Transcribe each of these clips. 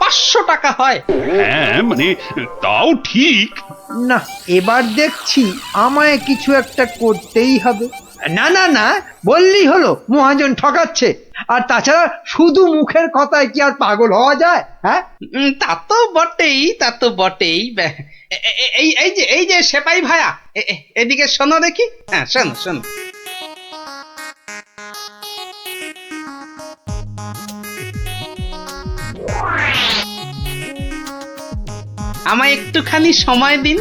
500 টাকা হয়। হ্যাঁ মানে তাও ঠিক। না, এবার দেখছি আমায় কিছু একটা করতেই হবে। না না না, বললেই হলো মহাজন ঠকাচ্ছে। আর তাছাড়া শুধু মুখের কথায় কি আর পাগল হওয়া যায়? হ্যাঁ, তা তো বটেই, তা তো বটেই। এই যে সেপাই ভায়া, এদিকে শোনো দেখি। হ্যাঁ, শোনো শোনো। আমায় একটুখানি সময় দিন,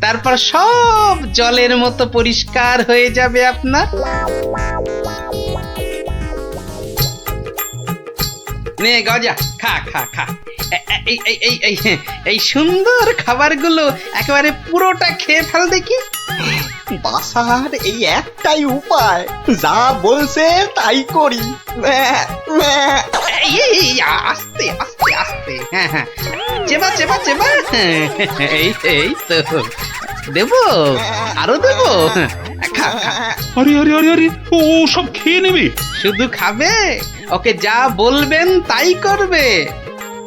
তারপর সব জলের মতো পরিষ্কার হয়ে যাবে আপনার। নে গজা, খা খা খা। এই সুন্দর খাবারগুলো একেবারে পুরোটা খেয়ে ফেল দেখি। বাসার এই একটাই উপায়, যা বলছে তাই করি। আস্তে আস্তে আস্তে। হ্যাঁ হ্যাঁ, চেবা চেবা চেবা। এই তো দেবো, আরো দেবো। খা খা। আরে আরে আরে আরে, ও সব খেয়ে নেবে? শুধু খাবে, ওকে যা বলবেন তাই করবে।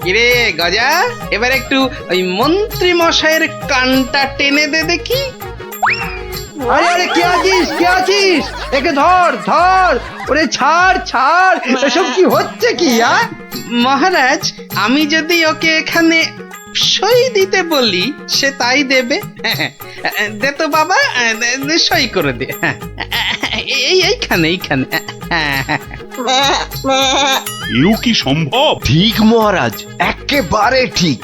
কিরে গজা, এবার একটু ওই মন্ত্রী মশাইয়ের কানটা টেনে দে দেখি। আরে আরে, কে আছিস, কে আছিস? একে ধর ধর। ওরে ছাড় ছাড়, এসব কি হচ্ছে কি? মহারাজ, আমি যদি ওকে এখানে সই দিতে বলি সে তাই দেবে। দে তো বাবা, সই করে দে। এইখানে এইখানে। এও কি সম্ভব? ঠিক মহারাজ, একেবারে ঠিক।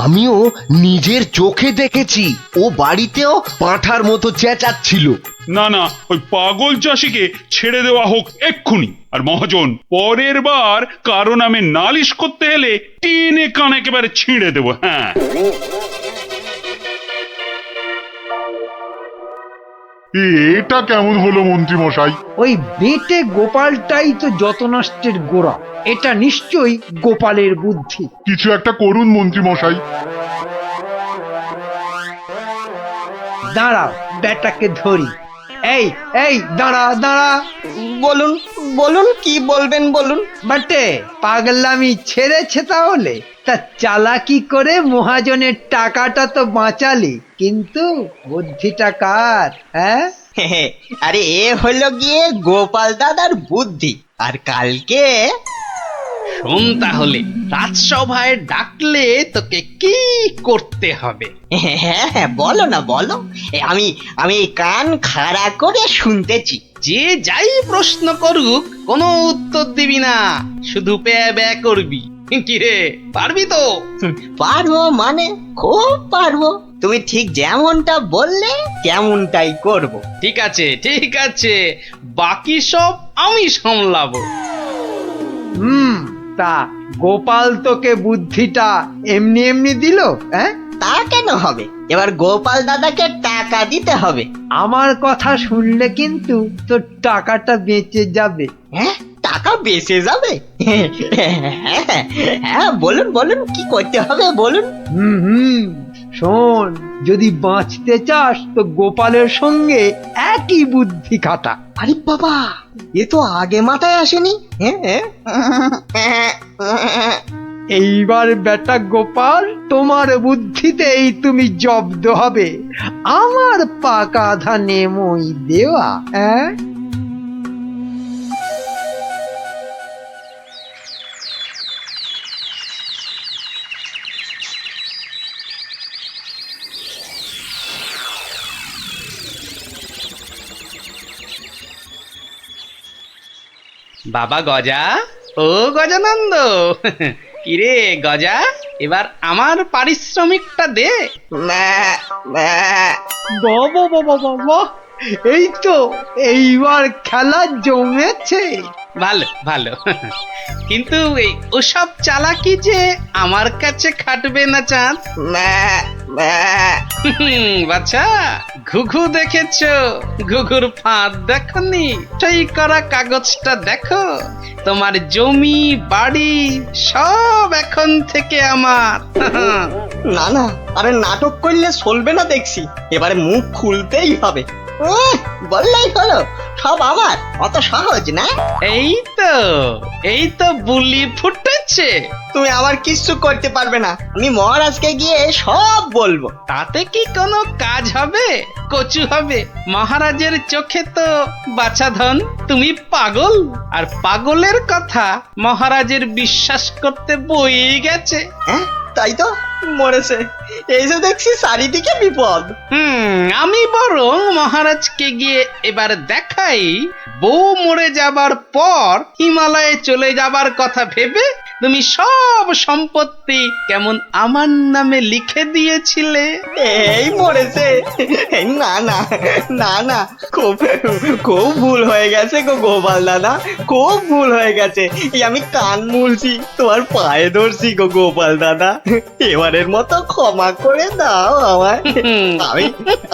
আমিও নিজের চোখে দেখেছি, ও বাড়িতেও পাঁঠার মতো চেঁচাচ্ছিল। না না, ওই পাগল চাষিকে ছেড়ে দেওয়া হোক এক্ষুনি। আর মহাজন, পরের বার কারো নামে নালিশ করতে এলে টেনে কান একেবারে ছিঁড়ে দেবো। হ্যাঁ, এটা কেমন হলো মন্ত্রী মশাই? ওই বেটে গোপালটাই তো যত নষ্টের গোড়া। এটা নিশ্চয়ই গোপালের বুদ্ধি। কিছু একটা করুন মন্ত্রী মশাই। দাঁড়াও, বেটাকে ধরি। এই এই, দাঁড়া দাঁড়া। বলুন বলুন, কি বলবেন বলুন। বাটে, পাগলামি ছেড়েছে তাহলে? তা চালাকি করে মহাজনের টাকাটা তো বাঁচালি, কিন্তু বুদ্ধিটা কার? হ্যাঁ, আরে এ হলো গিয়ে গোপাল দাদার বুদ্ধি। আর কালকে শোন তাহলে, রাজসভায় ডাকলে তোকে কি করতে হবে। হ্যাঁ, বলো না বলো। আমি আমি কান খাড়া করে শুনতেছি। যে যাই প্রশ্ন করুক কোনো উত্তর দিবি না, শুধু প্যা ব্যা করবি। কিরে, পারবি তো? পারবো মানে খুব পারবো। তুমি ঠিক যেমনটা বললে তেমনটাই করব। ঠিক আছে ঠিক আছে, বাকি সব আমি সামলাবো। তা গোপাল তোকে বুদ্ধিটা এমনি এমনি দিল? হ্যাঁ, তা কেন হবে? এবার গোপাল দাদাকে টাকা দিতে হবে। আমার কথা শুনলে কিন্তু তোর টাকাটা বেঁচে যাবে। হ্যাঁ, টাকা বেঁচে যাবে? হ্যাঁ, বলুন বলুন, কি করতে হবে বলুন। হুম, শোন, যদি বাঁচতে চাস তো গোপালের সঙ্গে একই বুদ্ধি খাটা। আরে বাবা, এ তো আগে মাথায় আসেনি। এইবার বেটা গোপাল, তোমার বুদ্ধিতেই তুমি জব্দ হবে। আমার পাকা ধানে মই দেওয়া। হ্যাঁ, বাবা গজা, ও গজানন্দ। কিরে গজা, এবার আমার পারিশ্রমিকটা দে। বাবা বাবা বাবা, এই তো এইবার খেলা জমেছে। ভালো ভালো, কিন্তু এই ওসব চালাকি যে আমার কাছে খাটবে না চাঁদ। বাচ্চা, ঘুঘু দেখেছো? ঘুঘুর ফাঁদ দেখনি? সই করা কাগজটা দেখো। তোমার জমি বাড়ি সব এখন থেকে আমার। না না, আরে নাটক করলে চলবে না দেখছি। এবারে মুখ খুলতেই হবে। বললেই হলো সব আমার, অত সহজ না। এই তো বুলি ফুটেছে। তুমি আমার কিচ্ছু করতে পারবে না, আমি মহারাজকে গিয়ে সব বলবো। তাতে কি কোনো কাজ হবে? কচু হবে। মহারাজের চোখে তো বাছাধন তুমি পাগল, আর পাগলের কথা মহারাজের বিশ্বাস করতে বই গেছে। হ্যাঁ তাই তো, মরেছে। এই যে দেখছি চারিদিকে বিপদ। আমি বরং মহারাজকে গিয়ে এবার দেখাই, বউ মরে যাবার পর হিমালয়ে চলে যাবার কথা ভেবে তুমি সব সম্পত্তি কেমন আমার নামে লিখে দিয়েছিলে। এই মরেছে। না না না না, খুব খুব ভুল হয়ে গেছে গো গোপাল দাদা, খুব ভুল হয়ে গেছে। এই আমি কান মুলছি, তোমার পায়ে ধরছি গো গোপাল দাদা, এবারের মতো ক্ষমা করে দাও আমায়।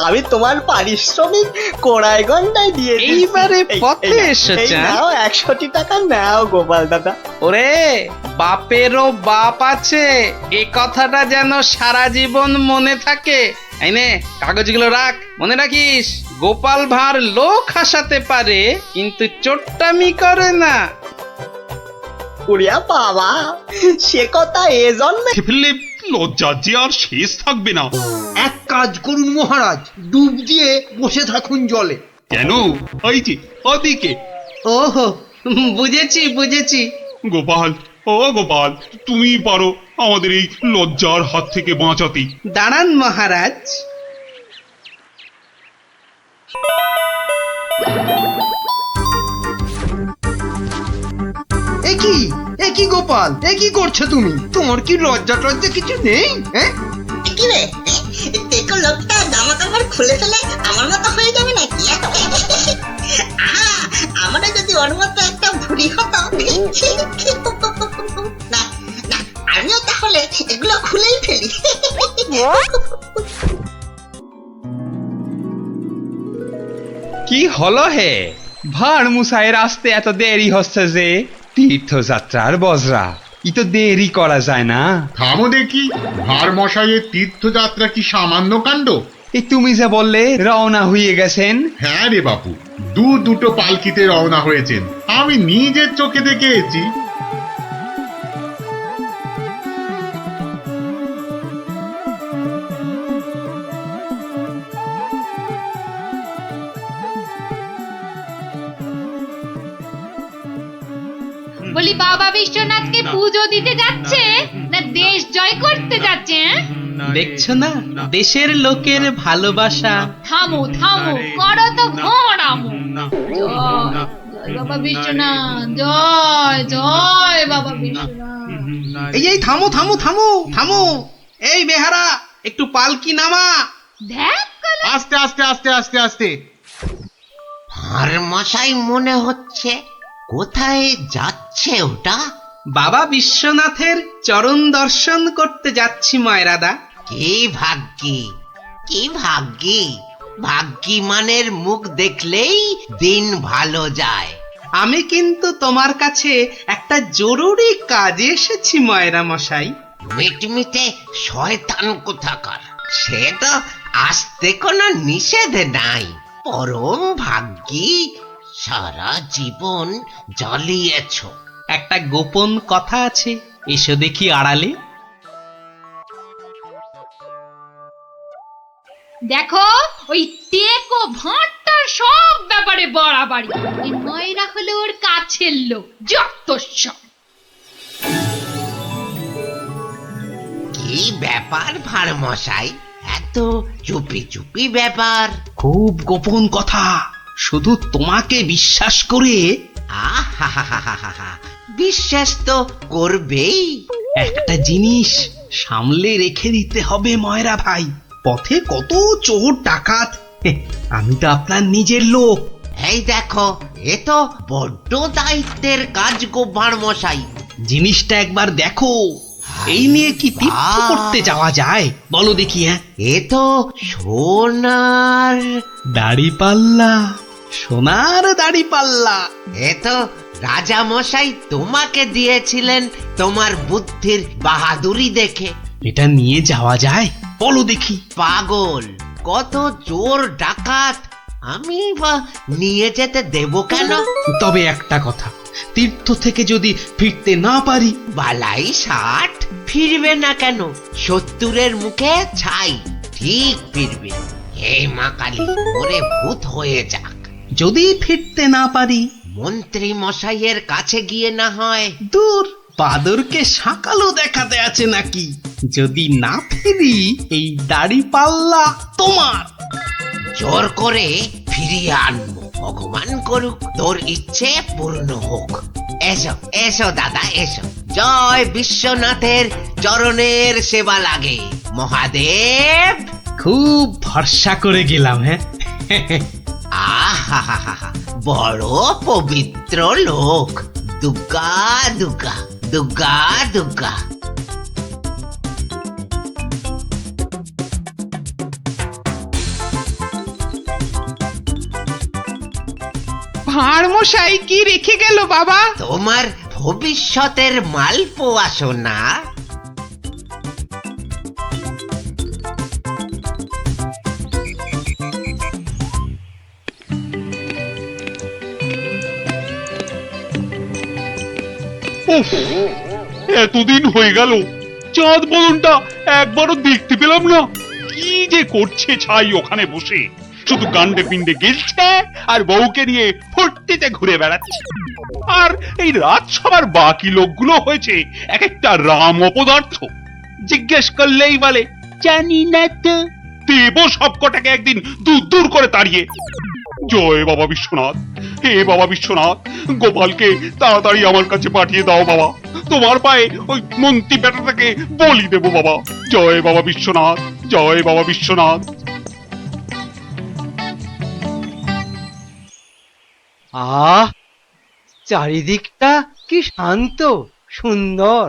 আমি তোমার পারিশ্রমিক কোড়ায় গন্ডায় দিয়ে দিচ্ছি। এইবারে পথে এসেছে। নাও 100 টাকা নাও গোপাল দাদা। ওরে, বাপেরও বাপ আছে, এ কথাটা যেন সারা জীবন মনে থাকে। এই নে কাগজগুলো রাখ, মনে রাখিস গোপাল ভাঁড় লোক হাসাতে পারে কিন্তু চোট্টামি করে না। উড়িয়া বাবা, সে কথা এ জন্মে। ফেললে লজ্জা যে আর শেষ থাকবে না। এক কাজ করুন মহারাজ, ডুব দিয়ে বসে থাকুন জলে। কেন? এই যে ওদিকে। ওহো, বুঝেছি বুঝেছি। গোপাল, ও গোপাল, তুমি পারো আমাদের এই লজ্জার হাত থেকে বাঁচাতে। দাঁড়ান মহারাজ। এ কি গোপাল, এ কি করছো তুমি? তোমার কি লজ্জা টজ্জা কিছু নেই? হ্যাঁ, কি রে, দেখো লোকটা জামা কাপড় খুলে ফেলে আমার মতো হয়ে যাবে নাকি? আমারও যদি ওর মতো একটা ভুড়ি হতো। না না, আমিও তাহলে এগুলো খুলেই ফেলি। কি হলো হে? ভাঁড় মুসাইয়ের আসতে এত দেরি হচ্ছে যে? তীর্থযাত্রার বজরা, ই তো দেরি করা যায় না। থামো দেখি, ভার মশাইয়ের তীর্থযাত্রা কি সামান্য কাণ্ড? এই তুমি যে বললে রওনা হয়ে গেছেন। হ্যাঁ রে বাপু, দুটো পালকিতে রওনা হয়েছেন, আমি নিজের চোখে দেখে এসেছি। বলি বাবা বিশ্বনাথকে পুজো দিতে যাচ্ছে না দেশ জয় করতে যাচ্ছে? দেখছো না দেশের লোকের ভালোবাসা। থামো থামো, করো তো ঘোড়ামো। জয় বাবা বিশ্বনাথ, জয় জয় বাবা বিশ্বনাথ। এই থামো থামো থামো থামো। এই বেহারা, একটু পালকি নামা। দেখ আস্তে আস্তে আস্তে আস্তে আস্তে। আর মশাই মনে হচ্ছে, কোথায় যাচ্ছে ওটা? বাবা বিশ্বনাথের চরণ দর্শন করতে যাচ্ছি ময়রাদা। কি ভাগ্যি, কি ভাগ্যি! ভাগ্যি মানের মুখ দেখলেই দিন ভালো যায়। আমি কিন্তু তোমার কাছে একটা জরুরি কাজে এসেছি ময়রা মশাই। মিটমিটে শয়তান কোথাকার, সে তো আসতে কোনো নিষেধ নাই। পরম ভাগ্যি, সারা জীবন জ্বালিয়েছ। একটা গোপন কথা আছে, এসো দেখি আড়ালে। দেখো, ওই টেকো ভাঁড়টার সব ব্যাপারে বাড়াবাড়ি। এই ময়রা হলো ওর কাছের লোক, যত সব। কি ব্যাপার ভাঁড় মশাই, এত চুপি চুপি ব্যাপার? খুব গোপন কথা, শুধু তোমাকে বিশ্বাস করে। আহা, বিশ্বাস তো করবেই। একটা জিনিস সামলে রেখে দিতে হবে ময়রা ভাই। পথে কত চোর ডাকাত, আমি তো আপনার নিজের লোক। এই দেখো, এ তো বড্ড দায়িত্বের কাজ গো ভাঁড় মশাই। জিনিসটা একবার দেখো, এই নিয়ে কি তীর্থ করতে যাওয়া যায় বলো দেখি? হ্যাঁ, এ তো সোনার দাড়ি পাল্লা, সোনার দাড়ি পাল্লা। এ তো রাজা মশাই তোমাকে দিয়েছিলেন তোমার বুদ্ধির বাহাদুরি দেখে। এটা নিয়ে যাওয়া যায় বলো দেখি? পাগল, কত চোর ডাকাত আমি বা নিয়ে যেতে দেব কেন? তবে একটা কথা, তীর্থ থেকে যদি ফিরতে না পারি? বালাই 60 ফিরবে না কেন? 70-এর মুখে ছাই, ঠিক ফিরবে। হে মা কালী, ওরে ভূত হয়ে যাক। যদি ফিরতে না পারি? মন্ত্রী মশাইয়ের কাছে গিয়ে না হয়। দূর, বাদরকে সকালও দেখাতে আছে নাকি? যদি না ফিরি, এই দাড়ি পাল্লা তোমার। জোর করে ফিরিয়ে আনবো। ভগবান করুক তোর ইচ্ছে পূর্ণ হোক। এসো এসো দাদা এসো। জয় বিশ্বনাথের চরণের সেবা লাগে। মহাদেব। খুব ভরসা করে গেলাম। হ্যাঁ, আহা বড় পবিত্র লোক। দুর্গা দুর্গা দুর্গা দুর্গা। ভাঁড় মশাই কি রেখে গেল বাবা? তোমার ভবিষ্যতের মালপোয়া সোনা। উফ, এতদিন হয়ে গেল চাঁদ বদনটা একবারও দেখতে পেলাম না। কি যে করছে ছাই ওখানে বসে, শুধু গান্ডে পিণ্ডে গেলছে আর বউকে নিয়ে ফুর্তিতে ঘুরে বেড়াচ্ছে। আর এই রাজসভার বাকি লোকগুলো হয়েছে এক একটা রাম অপদার্থ। জিজ্ঞেস করলেই বলে জানি না তো। দেব সবকটাকে একদিন দূর দূর করে তাড়িয়ে। জয় বাবা বিশ্বনাথ, হে বাবা বিশ্বনাথ, গোপালকে তাড়াতাড়ি আমার কাছে পাঠিয়ে দাও বাবা। তোমার পায়ে ওই মন্ত্রী বেটাটাকে বলি দেব বাবা। জয় বাবা বিশ্বনাথ, জয় বাবা বিশ্বনাথ। চারিদিকটা কি শান্ত সুন্দর।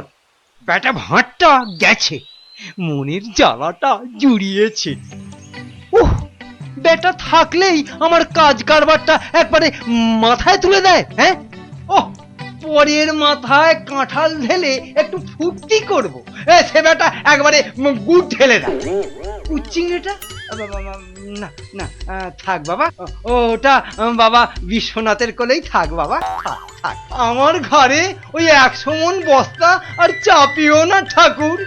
বেটা ভাঁড়টা গেছে, মনের জ্বালাটা জুড়িয়েছে। উহ, বেটা থাকলেই আমার কাজ কারবারটা একবারে মাথায় তুলে দেয়। হ্যাঁ, ওহ, পরের মাথায় কাঁঠাল ঢেলে একটু ফুর্তি করব, সে বেটা একবারে গুড় ঢেলে দেয়। চিংড়িটা না না, থাক বাবা, ওটা বাবা বিশ্বনাথের কোলেই থাক বাবা, থাক থাক। আমার ঘরে ওই 100 মণ বস্তা আর চাপিও না ঠাকুর,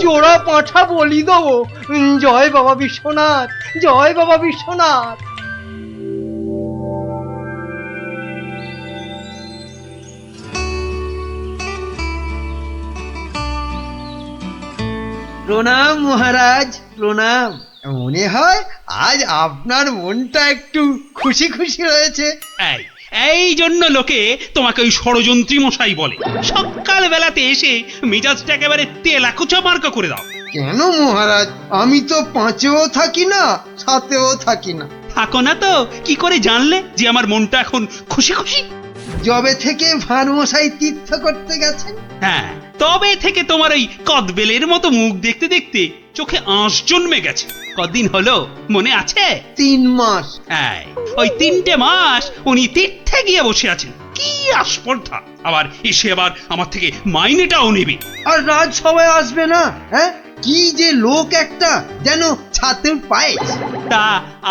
জোড়া পাঁঠা বলি দেবো। জয় বাবা বিশ্বনাথ, জয় বাবা বিশ্বনাথ। প্রণাম মহারাজ, প্রণাম। মনে হয় আজ আপনার মনটা একটু খুশি খুশি রয়েছে। এই জন্য লোকে তোমাকে ওই ষড়যন্ত্রী মশাই বলে। সকাল বেলাতে এসে মেজাজটা একেবারে তেলাকুচা মার্কা করে দাও। কেন মহারাজ, আমি তো 5-এও থাকি না, 7-এও থাকি না। থাকো না তো কি করে জানলে যে আমার মনটা এখন খুশি খুশি? যবে থেকে ভাঁড় মশাই তীর্থ করতে গেছেন। হ্যাঁ, তবে থেকে তোমার ওই কদবেলের মতো মুখ দেখতে দেখতে চোখে আঁশ জন্মে গেছে। কদিন হলো মনে আছে? 3 মাস। হ্যাঁ, ওই 3টে মাস উনি তীর্থে গিয়ে বসে আছেন। কি আস্পর্ধা! আবার এসে আবার আমার থেকে মাইনেটাও নেবে। আর রাজসভায় আসবে না? হ্যাঁ, কি যে লোক একটা, যেন ছাতের পায়ে। তা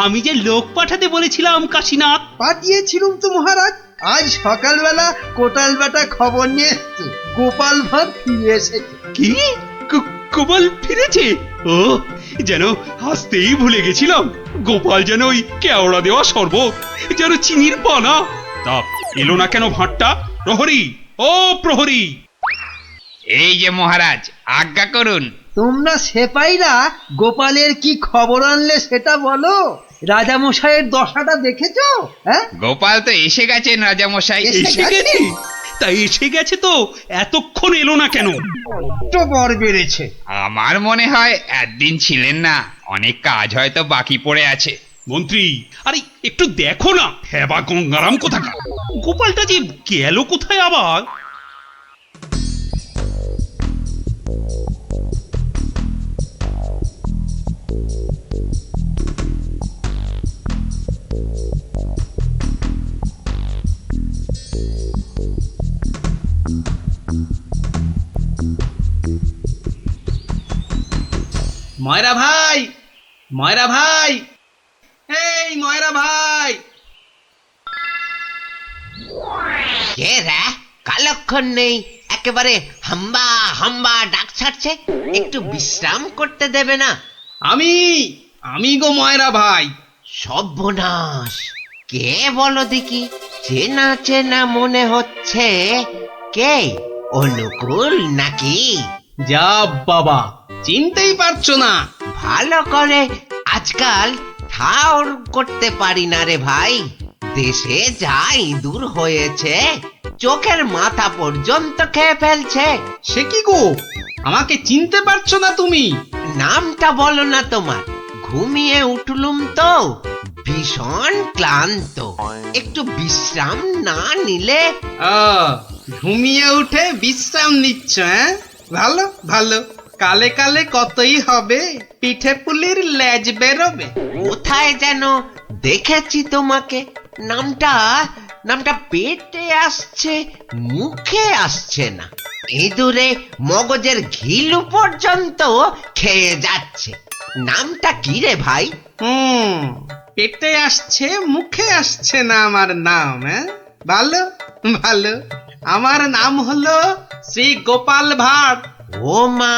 আমি যে লোক পাঠাতে বলেছিলাম কাশীনাথ? পাঠিয়েছিলাম তো মহারাজ। আজ সকালবেলা কোটাল বেটা খবর নিয়ে এসছে, গোপাল ভাঁড় ফিরে এসেছে। কি? গোপাল ফিরেছে? ও, যেন হাসতেই ভুলে গেছিলাম। গোপাল যেন ওই কেওড়া দেওয়া শরবত, যেন চিনির পানা। তা এলো না কেন ভাঁড়টা? প্রহরী, ও প্রহরী! এই যে মহারাজ, আজ্ঞা করুন। তোমরা সেপাইরা গোপালের কি খবর আনলে সেটা বলো। রাজামশাইয়ের দশাটা দেখেছো? হ্যাঁ, গোপাল তো এসে গেছেন রাজামশাই। এসে গেছে? তাই এসে গেছে তো এতক্ষণ এলো না কেন? তো বর বেড়েছে। আমার মনে হয় একদিন ছিলেন না, অনেক কাজ হয়তো বাকি পড়ে আছে। মন্ত্রী, আরে একটু দেখো না, হেবা গঙ্গারাম কোথাকার! গোপালটা যে গেল কোথায় আবার? ময়রা ভাই, ময়রা ভাই, এই ময়রা ভাই, কে রে? কালক্ষণ নেই, একেবারে হাম্বা হাম্বা ডাক ছাড়ছে। একটু বিশ্রাম করতে দেবে না? আমি গো ময়রা ভাই। সর্বনাশ! কে বলো দেখি? চেনা চেনা মনে হচ্ছে। কে? অনুকূল নাকি? যা বাবা, চিনতেই পারছো না? ভালো করে আজকাল ঠাউর করতে পারি না রে ভাই। দেশে যা ইঁদুর হয়েছে, চোখের মাথা পর্যন্ত খেয়ে ফেলছে। সে কি গো, আমাকে চিনতে পারছো না তুমি? নামটা বলো না তোমার। ঘুমিয়ে উঠলুম তো, ভীষণ ক্লান্ত। একটু বিশ্রাম না নিলে। ঘুমিয়ে উঠে বিশ্রাম নিচ্ছ? হ্যাঁ, ভালো ভালো। কালে কালে কতই হবে, পিঠে পুলির লেজ বেরোবে। কোথায় যেন দেখেছি তোমাকে। নামটা পেটে আসছে, মুখে আসছে না। ইঁদুরে মগজের ঘিলু পর্যন্ত খেয়ে যাচ্ছে। নামটা কি রে ভাই? পেটে আসছে, মুখে আসছে না আমার নাম। হ্যাঁ, ভালো ভালো। আমার নাম হলো শ্রী গোপাল ভাঁড়। ও মা,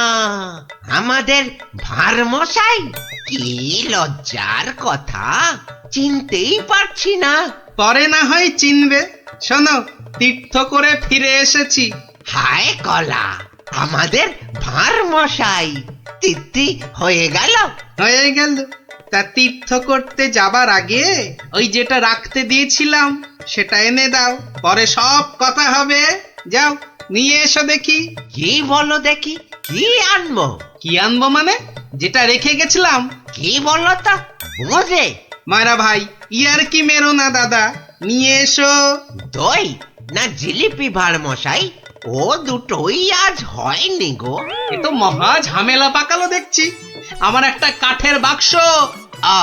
আমাদের ভাঁড় মশাই! কি লজ্জার কথা, চিনতেই পারছি না। পরে না হয় চিনবে। শোনো, তীর্থ করে ফিরে এসেছি। হায় কলা, আমাদের ভাঁড় মশাই তিথি হয়ে গেল। হয়ে গেল। তা তীর্থ করতে যাবার আগে ওই যেটা রাখতে দিয়েছিলাম সেটা এনে দাও, পরে সব কথা হবে। যাও, নিয়ে এসো দেখি। কি বলো দেখি, কি আনবো? কি আনবো মানে? যেটা রেখে গেছিলাম। কি বলো তো, বোঝে? মায়েরা ভাই, ইয়ার কি মেরো না দাদা, নিয়ে এসো। দই না জিলিপি ভাঁড় মশাই? ও দুটোই আজ হয়নি গো। এ তো মহা ঝামেলা পাকালো দেখছি। আমার একটা কাঠের বাক্স। ও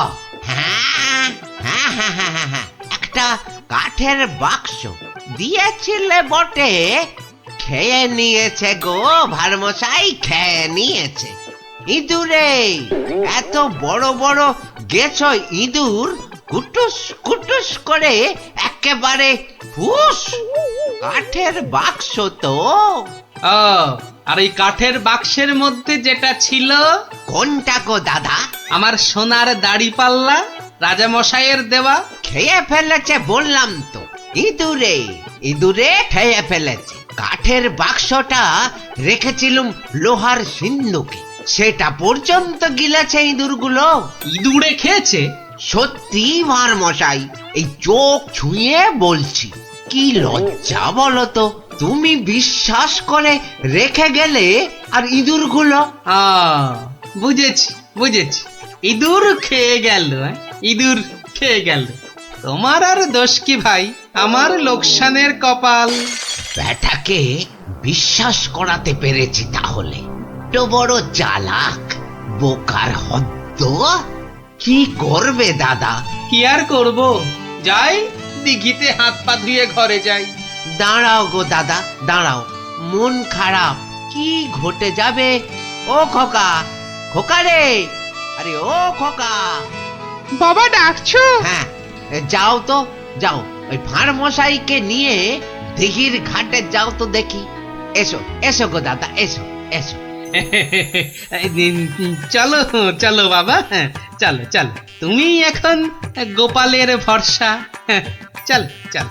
হ্যাঁ হ্যাঁ হ্যাঁ হ্যাঁ হ্যাঁ হ্যাঁ, একটা কাঠের বাক্স দিয়েছিলে বটে। খেয়ে নিয়েছে গো ভাঁড় মশাই, খেয়ে নিয়েছে। ইঁদুরে এত বড় বড় গেছ ইঁদুর, কুটুস কুটুস করে একেবারে ফুস। কাঠের বাক্স তো। আর এই কাঠের বাক্সের মধ্যে যেটা ছিল। কোনটা গো দাদা? আমার সোনার দাড়ি পাল্লা, রাজা মশাইয়ের দেওয়া। খেয়ে ফেলেছে বললাম তো। ইঁদুরে খেয়ে ফেলেছে। কাঠের বাক্সটা রেখেছিলুম লোহার সিন্ধুকে, সেটা পর্যন্ত গিলেছে ইঁদুরগুলো। ইঁদুরে খেয়েছে? সত্যি ভাঁড় মশাই, এই চোখ ছুঁয়ে বলছি। কি লজ্জা বলো তো, তুমি বিশ্বাস করে রেখে গেলে, আর ইঁদুরগুলো। বুঝেছি বুঝেছি, ইঁদুর খেয়ে গেল। ইঁদুর খেয়ে গেল। তোমার আর দোষ কি ভাই, আমার লোকসানের কপাল। ব্যাটাকে বিশ্বাস করাতে পেরেছি তাহলে। তো বড় চালাক, বোকার হদ্দ। কি করবে দাদা? কি আর করব, যাই দিঘিতে হাত পা ধুয়ে ঘরে যাই। দাঁড়াও গো দাদা, দাঁড়াও। মন খারাপ, কি ঘটে যাবে? ও খোকা, খোকা রে! আরে ও খোকা! বাবা ডাকছো? হ্যাঁ, যাও তো, যাও। ওই ভাঁড় মশাইকে নিয়ে দিঘির ঘাটে যাও তো দেখি। এসো এসো গো দাদা, এসো এসো। চলো চলো বাবা, চলো চলো। তুমি এখন গোপালের ভরসা। চল চল।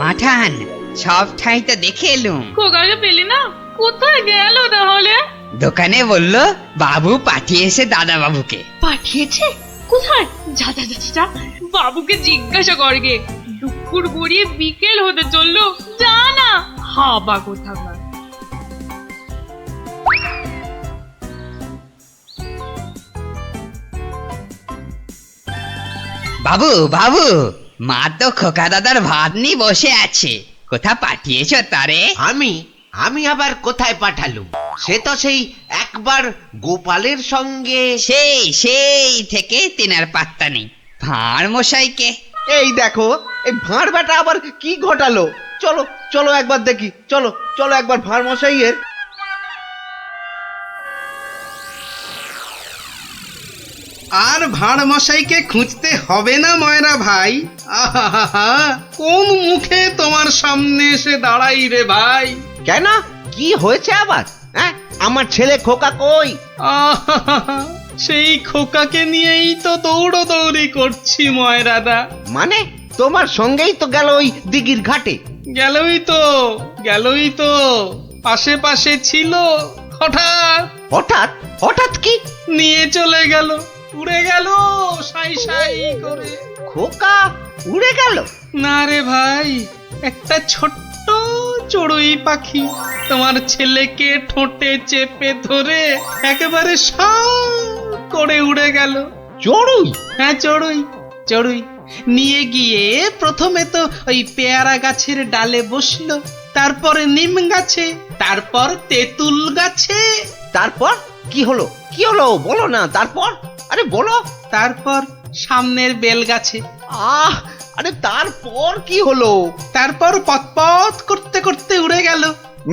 মাঠান, সব ঠাই তো দেখে এলুম। খোকাকে পেলি না? কোথায় গেল তাহলে? দোকানে বললো বাবু পাঠিয়েছে দাদা বাবুকে। পাঠিয়েছে? কোথায়? যা যা যা যা, বাবুকে জিজ্ঞাসা করগে। দুপুর গড়িয়ে বিকেল হতে চললো, যা না। হাবা কোথাকার। বাবু বাবু, মা তো খোকা দাদার ভাত নিয়ে বসে আছে। কোথা পাঠিয়েছো তারে? আমি আবার কোথায় পাঠালুম? সে তো সেই একবার গোপালের সঙ্গে। সেই থেকে তিনার পাত্তা নেই। ভাঁড় মশাইকে এই দেখো, এই ভাঁড় বেটা আবার কি ঘটালো? চলো চলো একবার দেখি, চলো চলো একবার ভাঁড় মশাইয়ের। আর ভাঁড় মশাইকে খুঁজতে হবে না ময়রা ভাই। আহা, কোন মুখে তোমার সামনে এসে দাঁড়াই রে ভাই। কেন, কি হয়েছে আবার? হ্যাঁ, আমার ছেলে খোকা কই? আহা, সেই খোকাকে নিয়েই তো দৌড়ি করছি ময়রাদা। মানে তোমার সঙ্গেই তো গেল ওই দিঘির ঘাটে? গেলই তো পাশে ছিল, হঠাৎ হঠাৎ? হঠাৎ কি? নিয়ে চলে গেল, উড়ে গেল সাই করে। খোকা উড়ে গেল? না রে ভাই, একটা ছোট্ট চড়ুই পাখি তোমার ছেলেকে ঠোঁটে চেপে ধরে একেবারে সাঁ করে উড়ে গেল। চড়ুই? হ্যাঁ, চড়ুই নিয়ে গিয়ে প্রথমে তো ওই পেয়ারা গাছের ডালে বসলো, তারপরে নিম গাছে, তারপর তেঁতুল গাছে। তারপর কি হলো? কি হলো বলো না। তারপর, আরে বলো। তারপর সামনের বেল গাছে। আরে তারপর কি হলো? তারপর পথ করতে করতে উড়ে গেল।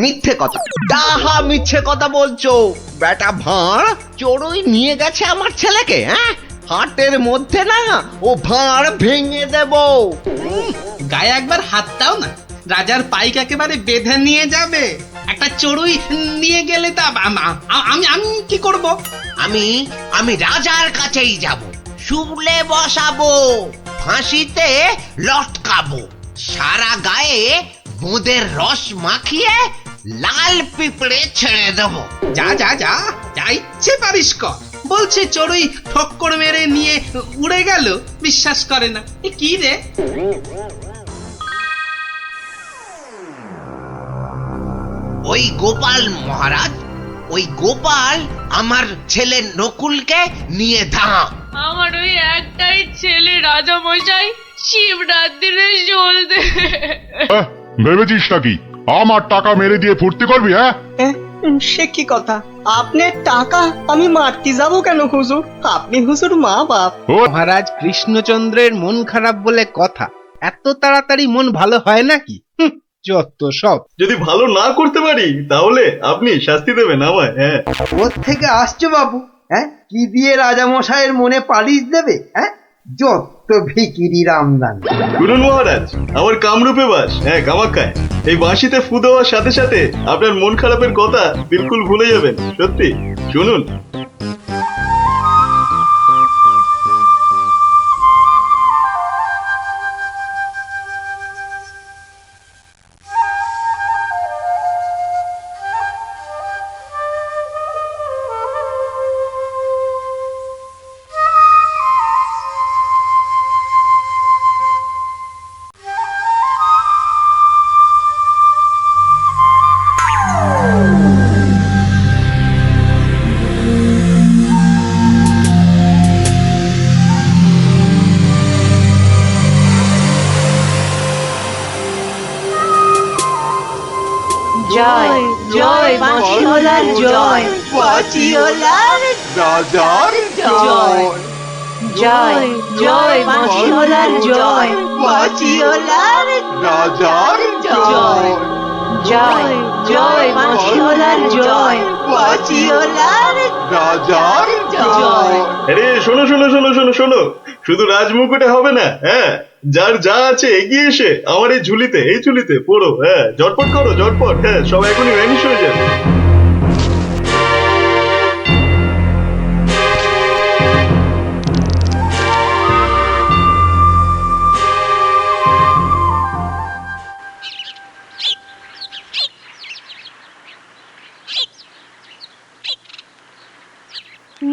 মিথ্যে কথা, ডাহা মিথ্যে কথা বলছো বেটা ভাঁড়। চড়ুই নিয়ে গেছে আমার ছেলেকে? হ্যাঁ, হাটের মধ্যে না ও ভাঁড় ভেঙে দেব। গায়ে একবার হাত দাও না, রাজার পাইক একেবারে বেঁধে নিয়ে যাবে। একটা চড়ুই নিয়ে গেলে তা আমি কি করব? আমি রাজার কাছেই যাব, শুলে বসাবো, ফাঁসিতে লটকাবো, সারা গায়ে গোঁদের রস মাখিয়ে লাল পিঁপড়ে ছেড়ে দেবো। যা ইচ্ছে পারিস কর। বলছে চড়ুই ঠক্কর মেরে নিয়ে উড়ে গেল, বিশ্বাস করে না। এ কি রে? ওই গোপাল মহারাজ, ওই গোপাল আমার ছেলে নকুলকে নিয়ে ধাম। আমার ওই একটাই ছেলে রাজা মশাই, শিবরাত্রিরে চলতে। ভেবেছিস নাকি আমার টাকা মেরে দিয়ে ফুর্তি করবি? হ্যাঁ, সে কি কথা? আপনার টাকা আমি মারতে যাবো কেন হুজুর? আপনি হুজুর মা বাপ। মহারাজ কৃষ্ণচন্দ্রের মন খারাপ বলে কথা, এত তাড়াতাড়ি মন ভালো হয় নাকি? যত সব। যদি ভালো না করতে পারি তাহলে আপনি শাস্তি দেবেন আমায়। হ্যাঁ, ওর থেকে আসছো বাবু? হ্যাঁ, কি দিয়ে রাজামশাইয়ের মনে পালিশ দেবে? হ্যাঁ, যত ভিকিরি রামদান। শুনুন মহারাজ, আমার কামরূপে বাস, হ্যাঁ কামাখ্যায়। এই বাঁশিতে ফু দেওয়ার সাথে সাথে আপনার মন খারাপের কথা বিলকুল ভুলে যাবেন। সত্যি, শুনুন। জয় জয় মাছিওলার জয়, মাছিওলার রাজার জয়। জয় জয় মাছিওলার জয়, মাছিওলার রাজার জয়। জয় জয় মাছিওলার জয়, মাছিওলার রাজার জয়। আরে শোনো শোনো শোনো শোনো শোনো, শুধু রাজমুকুটে হবে না। হ্যাঁ, যার যা আছে এগিয়ে এসে আমার এই ঝুলিতে পড়ো। হ্যাঁ, ঝটপট করো, ঝটপট। হ্যাঁ, সব এখনই ভ্যানিশ হয়ে যাবে।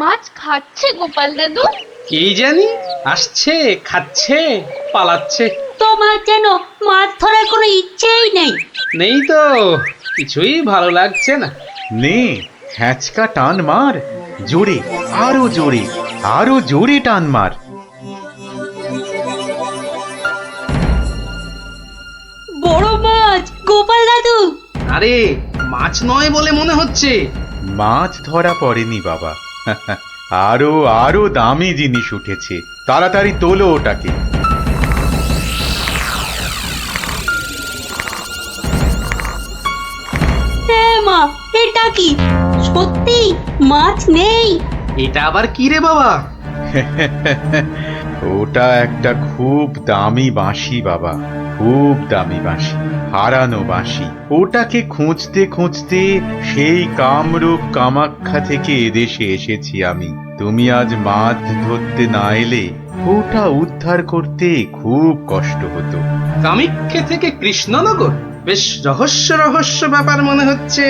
মাছ খাচ্ছে গোপাল দাদু? কি জানি, আসছে, খাচ্ছে, পালাচ্ছে। তোমার যেন মাছ ধরার কোনো ইচ্ছেই নেই। নেই তো, কিছুই ভালো লাগছে না। নে হ্যাঁচকা টান মার, জোরে, আরো জোরে, আরো জোরে টান মার। বড় মাছ গোপাল দাদু। আরে মাছ নয় বলে মনে হচ্ছে। মাছ ধরা পড়েনি বাবা, আরো আরো দামি জিনিস উঠেছে, তাড়াতাড়ি তোলো ওটাকে। এটা কি সত্যি মাছ নেই? এটা আবার কি রে বাবা? ওটা একটা খুব দামি বাঁশি বাবা, খুব দামি বাঁশি, হারানো বাঁশি। ওটাকে খুঁজতে খুঁজতে সেই কামরূপ কামাখ্যা থেকে এদেশে এসেছি আমি। তুমি আজ মাছ ধরতে না এলে ওটা উদ্ধার করতে খুব কষ্ট হতো। কামাখ্যা থেকে কৃষ্ণনগর? বেশ রহস্য রহস্য ব্যাপার মনে হচ্ছে।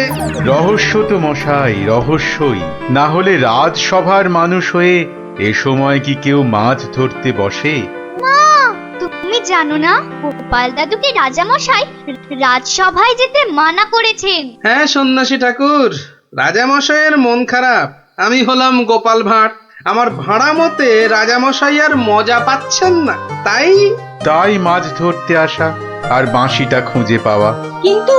রহস্য তো মশাই, রহস্যই। না হলে রাজসভার মানুষ হয়ে এ সময় কি কেউ মাছ ধরতে বসে? মা, তুমি জানো না গোপাল দাদুকে রাজামশাই রাজসভায় যেতে মানা করেছেন। হ্যাঁ সন্ন্যাসী ঠাকুর, রাজামশাইয়ের মন খারাপ। আমি হলাম গোপাল ভাঁড়। আমার ভাড়া মতে রাজামশাই আর মজা পাচ্ছেন না, তাই মাছ ধরতে আসা আর বাঁশিটা খুঁজে পাওয়া। কিন্তু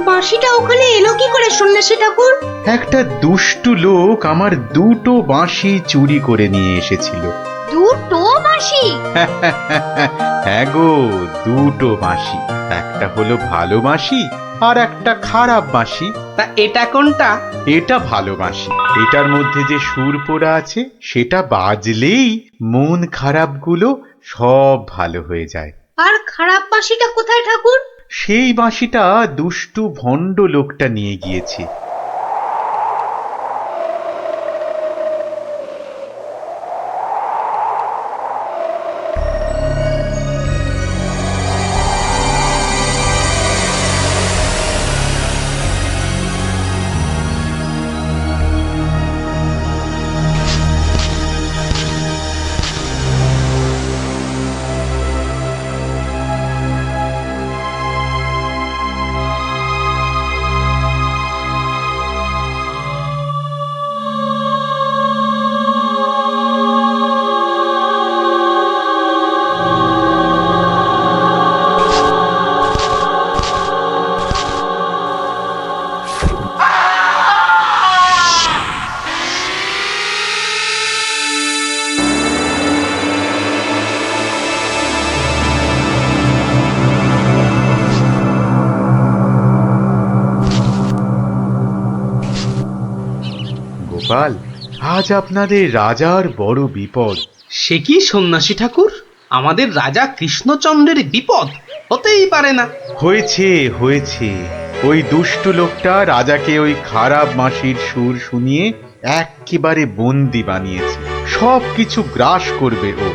বাঁশিটা ওখানে এলো কি করে সন্ন্যাসী ঠাকুর? একটা দুষ্টু লোক আমার দুটো বাঁশি চুরি করে নিয়ে এসেছিল। দুটো বাঁশি? হ্যাঁ গো, দুটো বাঁশি। একটা হলো ভালো বাঁশি আর একটা খারাপ বাঁশি। তা এটা কোনটা? এটা ভালো বাঁশি। এটার মধ্যে যে সুর পোড়া আছে সেটা বাজলেই মন খারাপগুলো সব ভালো হয়ে যায়। আর খারাপ বাঁশিটা কোথায় ঠাকুর? সেই বাঁশিটা দুষ্টু ভণ্ড লোকটা নিয়ে গিয়েছে। গোপাল, আজ আপনাদের রাজার বড় বিপদ। সে কি সন্ন্যাসী ঠাকুর, আমাদের রাজা কৃষ্ণচন্দ্রের বিপদ? হতেই পারে না। হয়েছে হয়েছে, ওই দুষ্টু লোকটা রাজাকে ওই খারাপ বাঁশির সুর শুনিয়ে একেবারে বন্দি বানিয়েছে। সব কিছু গ্রাস করবে ও।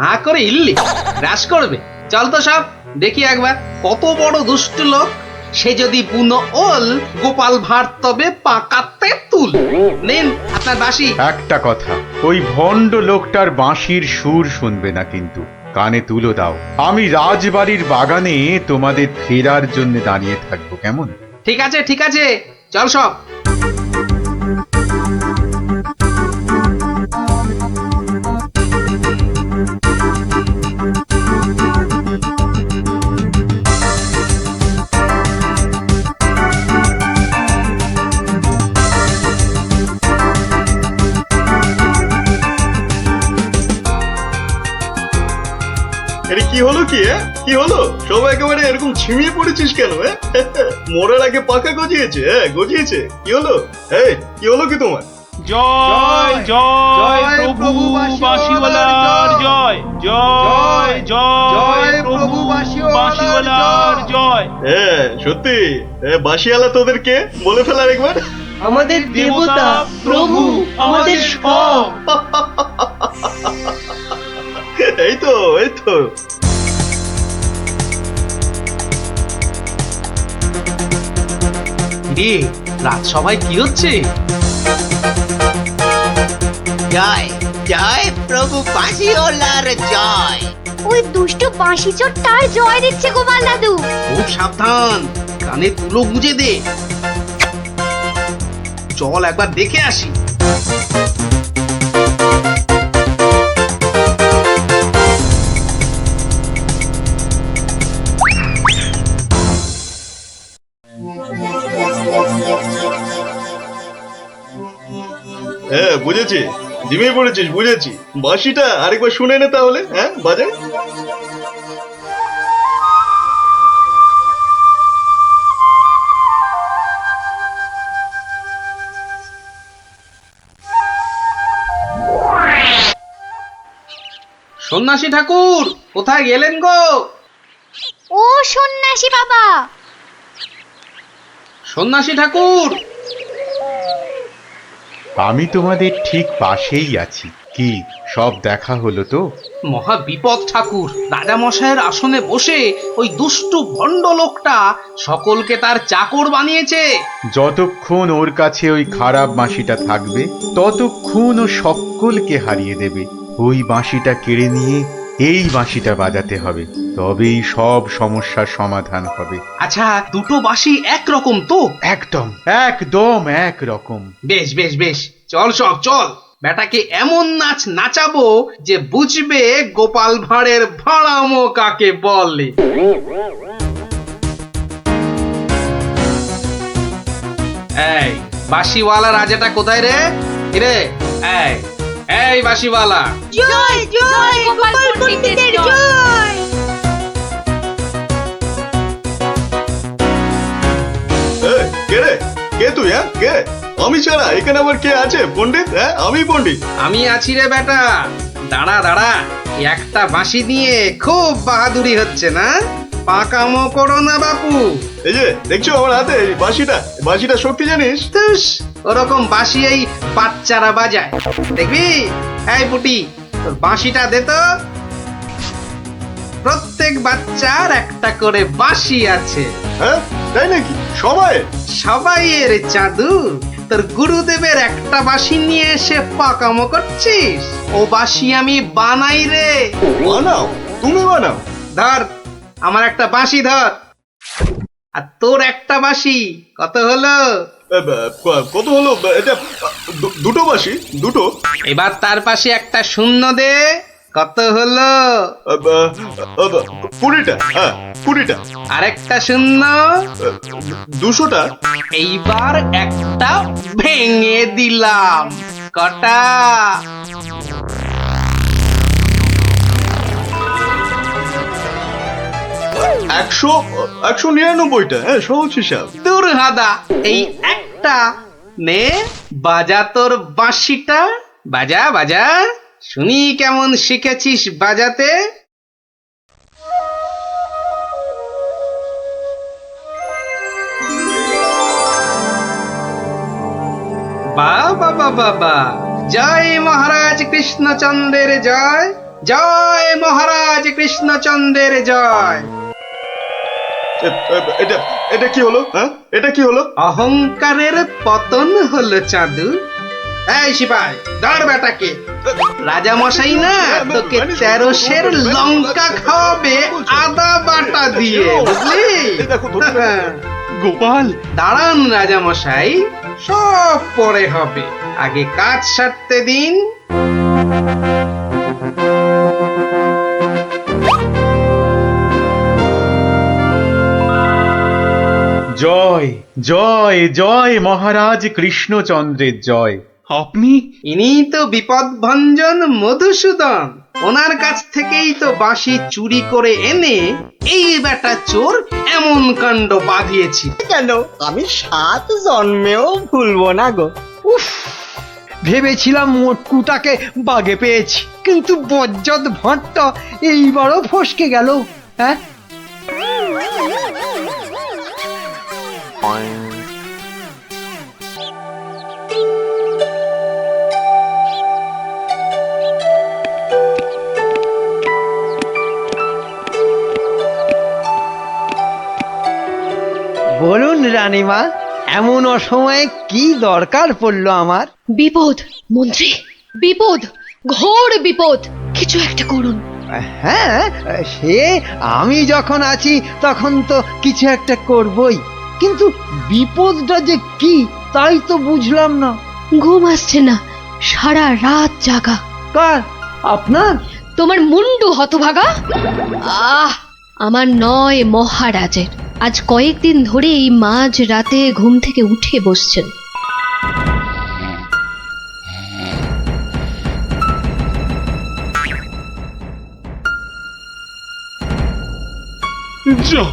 হা করে ইল্লি গ্রাস করবে? চল তো সব দেখি একবার, কত বড় দুষ্ট লোক। সে যদি বুনো ওল, গোপাল ভাঁড় তবে পাকাতে তুল। নিন আপনার বাঁশি। একটা কথা, ওই ভণ্ড লোকটার বাঁশির সুর শুনবে না কিন্তু। কানে তুলো দাও। আমি রাজবাড়ির বাগানে তোমাদের ফেরার জন্য দাঁড়িয়ে থাকবো, কেমন? ঠিক আছে ঠিক আছে, চল সব। এটা কি হলো কি? কি হলো? সব একেবারে এরকম ছিমিয়ে পড়েছিস কেন? মরার আগে পাকা গজিয়েছে? গজিয়েছে? কি হলো? এই কি হলো কি তোমার? জয় জয় প্রভু বাঁশিওয়ালার জয়, জয় জয় প্রভু বাঁশিওয়ালার জয়। হ্যাঁ সত্যি, বাঁশিওয়ালা তোদের কে বলে ফেলার একবার? আমাদের দেবতা, প্রভু, আমাদের সব। এই তো এই তো। রাজসভায় কি হচ্ছে? জয় জয় প্রভু বাঁশিওয়ালার জয়। ওই দুষ্ট বাঁশি চোরটার জয় দিচ্ছে গোপাল দাদু। খুব সাবধান, কানে তুলো গুঁজে দে। চল একবার দেখে আসি। হ্যাঁ বুঝেছি, জিমিয়ে পড়েছিস, বুঝেছি। বাঁশিটা আরেকবার শুনে নে তাহলে। হ্যাঁ বাজে। সন্ন্যাসী ঠাকুর কোথায় গেলেন গো? ও সন্ন্যাসী বাবা, সন্ন্যাসী ঠাকুর, আমি তোমাদের ঠিক পাশেই আছি। কি সব দেখা হলো তো? মহা বিপদ ঠাকুর। রাজামশাইয়ের আসনে বসে ওই দুষ্টু ভণ্ড লোকটা সকলকে তার চাকর বানিয়েছে। যতক্ষণ ওর কাছে ওই খারাপ বাঁশিটা থাকবে ততক্ষণ ও সকলকে হারিয়ে দেবে। ওই বাঁশিটা কেড়ে নিয়ে এই বাঁশিটা বাজাতে হবে, তবেই সব সমস্যার সমাধান হবে। আচ্ছা, দুটো বাঁশি একরকম তো? একদম একদম একরকম। বেশ বেশ বেশ, চল সব চল। বেটাকে এমন নাচ নাচাবো যে বুঝবে গোপাল ভাঁড়ের ভাড়ামো কাকে বলে। এই বাঁশিওয়ালা রাজাটা কোথায় রে? রে এই এই বাঁশিওয়ালা, জয় জয় গোপাল পণ্ডিতের জয়। এই, কে রে? কে তুই? হ্যাঁ কে? আমি ছাড়া এখানে আবার কে আছে? পণ্ডিত? হ্যাঁ আমি পণ্ডিত। আমি আছি রে বেটা। দাঁড়া দাঁড়া, একটা বাঁশি দিয়ে খুব বাহাদুরি হচ্ছে না? পাকামো করো না বাপু। এই যে দেখছো আমার হাতে এই বাঁশিটা শক্তি জানিস? তুস, ওরকম বাঁশি এই বাচ্চারা বাজায়, দেখবি? এই পুটি, তোর বাঁশিটা দে তো। প্রত্যেক বাচ্চার একটা করে বাঁশি আছে। হ্যাঁ তাই নাকি? সবাই সবাইয়ের চাঁদু। তোর গুরুদেবের একটা বাঁশি নিয়ে এসে পাকামো করছিস? ও বাঁশি আমি বানাই রে। বানাও? তুমি বানাও? ধর আমার একটা বাঁশি ধর, আর তোর একটা বাঁশি। কত হলো? কত হলো? এটা দুটো বাঁশি, দুটো। এবার তার পাশে একটা শূন্য দে। কত হলো? 20টা। হ্যাঁ 20টা। আরেকটা শূন্য। 200টা। এইবার একটা ভেঙে দিলাম। কটা? 199টা। হ্যাঁ সহজ হিসাব। দূর হাদা, এই একটা নে, বাজা তোর বাঁশিটা। বাজা বাজা, শুনি কেমন শিখেছিস বাজাতে। বাবা বাবা বা, জয় মহারাজ কৃষ্ণচন্দ্রের জয়, জয় মহারাজ কৃষ্ণচন্দ্রের জয়। এটা এটা কি হলো? হ্যাঁ এটা কি হলো? অহংকারের পতন হলো চাঁদু। এই সিপাই, ধর বেটাকে। রাজা মশাই না তোকে 13 সের লঙ্কা খাওয়াবে আদা বাটা দিয়ে, বুঝলি? গোপাল, দাঁড়ান রাজা মশাই, সব পরে হবে, আগে কাজ সারতে দিন। জয় জয় জয় মহারাজ কৃষ্ণচন্দ্রের জয়। আপনি? ইনি তো বিপদ ভঞ্জন মধুসূদন। ওনার কাছ থেকেই তো বাঁশি চুরি করে এনে এই বেটা চোর এমন কাণ্ড বাঁধিয়েছি। কেন আমি 7 জন্মেও ভুলবো না গো। উফ, ভেবেছিলাম মোটকুটাকে বাগে পেয়েছি, কিন্তু বজ্জত ভাঁটটা এইবারও ফসকে গেল। হ্যাঁ বলুন রানীমা, এমন অসময়ে কি দরকার পড়লো আমার? বিপদ মন্ত্রী, বিপদ, ঘোর বিপদ, কিছু একটা করুন। হ্যাঁ, সে আমি যখন আছি তখন তো কিছু একটা করবই, কিন্তু বিপদটা যে কি তাই তো বুঝলাম না। ঘুম আসছে না, সারা রাত জাগা। কার? আপনার? তোমার মুন্ডু হতভাগা। আমার নয়, মহারাজের। আজ কয়েকদিন ধরে এই মাঝ রাতে ঘুম থেকে উঠে বসছেন। যা